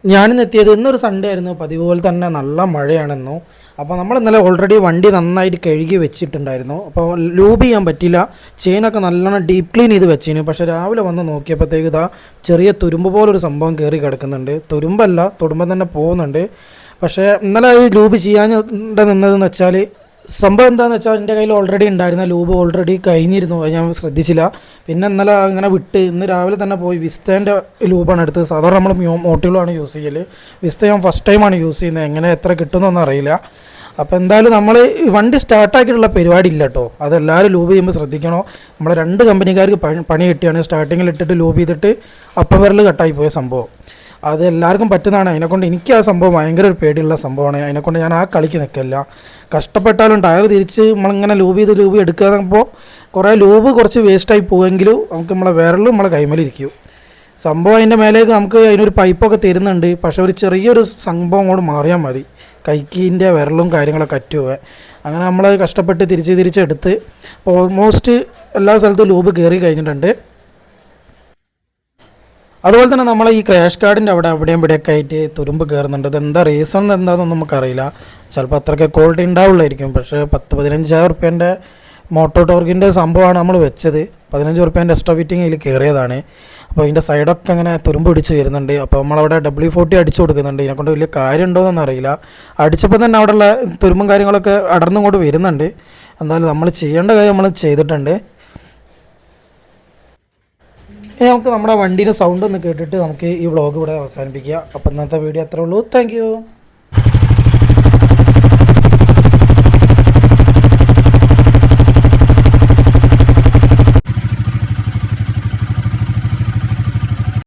ഞാനിന്ന് എത്തിയത് ഇന്നൊരു സൺഡേ ആയിരുന്നു. പതിവ് പോലെ തന്നെ നല്ല മഴയാണെന്നു. അപ്പോൾ നമ്മൾ ഇന്നലെ ഓൾറെഡി വണ്ടി നന്നായിട്ട് കഴുകി വെച്ചിട്ടുണ്ടായിരുന്നു. അപ്പോൾ ലൂബ് ചെയ്യാൻ പറ്റില്ല. ചെയിനൊക്കെ നല്ലോണം ഡീപ്പ് ക്ലീൻ ചെയ്ത് വെച്ചിരുന്നു. പക്ഷേ രാവിലെ വന്ന് നോക്കിയപ്പോഴത്തേക്ക് ഇതാ ചെറിയ തുരുമ്പ് പോലൊരു സംഭവം കയറി കിടക്കുന്നുണ്ട്. തുരുമ്പല്ല, തുരുമ്പം തന്നെ പോകുന്നുണ്ട്. പക്ഷേ ഇന്നലെ അത് ലൂബ് ചെയ്യാൻ നിന്നതെന്ന് വെച്ചാൽ സംഭവം എന്താണെന്ന് വെച്ചാൽ എൻ്റെ കയ്യിൽ ഓൾറെഡി ഉണ്ടായിരുന്ന ലൂബ് ഓൾറെഡി കഴിഞ്ഞിരുന്നു. അത് ഞാൻ ശ്രദ്ധിച്ചില്ല. പിന്നെ ഇന്നലെ അങ്ങനെ വിട്ട് ഇന്ന് രാവിലെ തന്നെ പോയി വിസ്തേൻ്റെ ലൂബാണ് എടുത്തത്. സാധാരണ നമ്മൾ മോട്ടിലാണ് യൂസ് ചെയ്യൽ. വിസ്ത ഞാൻ ഫസ്റ്റ് ടൈമാണ് യൂസ് ചെയ്യുന്നത്. എങ്ങനെ എത്ര കിട്ടുമെന്നൊന്നും അറിയില്ല. അപ്പോൾ എന്തായാലും നമ്മൾ വണ്ടി സ്റ്റാർട്ടാക്കിയിട്ടുള്ള പരിപാടി ഇല്ല കേട്ടോ. അതെല്ലാവരും ലൂബ് ചെയ്യുമ്പോൾ ശ്രദ്ധിക്കണോ. നമ്മളെ രണ്ട് കമ്പനിക്കാർക്ക് പണി കിട്ടിയാണ്. സ്റ്റാർട്ടിങ്ങിൽ ഇട്ടിട്ട് ലൂബ് ചെയ്തിട്ട് അപ്പർ വിരൽ കട്ടായി പോയ സംഭവം. അത് എല്ലാവർക്കും പറ്റുന്നതാണ്. അതിനെക്കൊണ്ട് എനിക്ക് ആ സംഭവം ഭയങ്കര ഒരു പേടിയുള്ള സംഭവമാണ്. അതിനെക്കൊണ്ട് ഞാൻ ആ കളിക്ക് നിൽക്കില്ല. കഷ്ടപ്പെട്ടാലും ടയർ തിരിച്ച് നമ്മളിങ്ങനെ ലൂബ് എടുക്കാന്നപ്പോൾ കുറേ ലൂബ് കുറച്ച് വേസ്റ്റായി പോവുമെങ്കിലും നമുക്ക് നമ്മളെ വിരലും നമ്മളെ കൈമേലിരിക്കും. സംഭവം അതിൻ്റെ മേലേക്ക് നമുക്ക് അതിനൊരു പൈപ്പൊക്കെ തരുന്നുണ്ട്. പക്ഷേ ഒരു ചെറിയൊരു സംഭവം കൂടെ മാറിയാൽ മതി. കൈക്കീൻ്റെ വിരലും കാര്യങ്ങളൊക്കെ അറ്റുപോകാൻ. അങ്ങനെ നമ്മൾ കഷ്ടപ്പെട്ട് തിരിച്ചെടുത്ത് ഓൾമോസ്റ്റ് എല്ലാ സ്ഥലത്തും ലൂബ് കയറി കഴിഞ്ഞിട്ടുണ്ട്. അതുപോലെ തന്നെ നമ്മളെ ഈ ക്രാഷ് കാർഡിൻ്റെ അവിടെയും ഇവിടെയൊക്കെ ആയിട്ട് തുരുമ്പ് കയറുന്നുണ്ട്. ഇതെന്താ റീസൺ എന്താണെന്ന് നമുക്കറിയില്ല. ചിലപ്പോൾ അത്രയ്ക്ക് ക്വാളിറ്റി ഉണ്ടാവുള്ളായിരിക്കും. പക്ഷേ 10-15,000 റുപ്യേൻ്റെ മോട്ടോ ടോർക്കിൻ്റെ സംഭവമാണ് നമ്മൾ വെച്ചത്. 15 റുപ്യേൻ്റെ എക്സ്ട്രാ ഫിറ്റിംഗ് ഇതിൽ കയറിയതാണ്. അപ്പോൾ ഇതിൻ്റെ സൈഡൊക്കെ അങ്ങനെ തുരുമ്പ് പിടിച്ച് വരുന്നുണ്ട്. അപ്പോൾ നമ്മളവിടെ W40 അടിച്ചു കൊടുക്കുന്നുണ്ട്. ഇതിനെക്കൊണ്ട് വലിയ കാര്യം ഉണ്ടോയെന്നൊന്നും അറിയില്ല. അടിച്ചപ്പോൾ തന്നെ അവിടെയുള്ള തുരുമ്പും കാര്യങ്ങളൊക്കെ അടർന്നുകൊണ്ട് വരുന്നുണ്ട്. എന്തായാലും നമ്മൾ ചെയ്യേണ്ട കാര്യം നമ്മൾ ചെയ്തിട്ടുണ്ട്. ഇനി നമുക്ക് നമ്മുടെ വണ്ടീൻ്റെ സൗണ്ട് ഒന്ന് കേട്ടിട്ട് നമുക്ക് ഈ വ്ളോഗ് ഇവിടെ അവസാനിപ്പിക്കുക. അപ്പോൾ ഇന്നത്തെ വീഡിയോ അത്രേ ഉള്ളൂ. താങ്ക്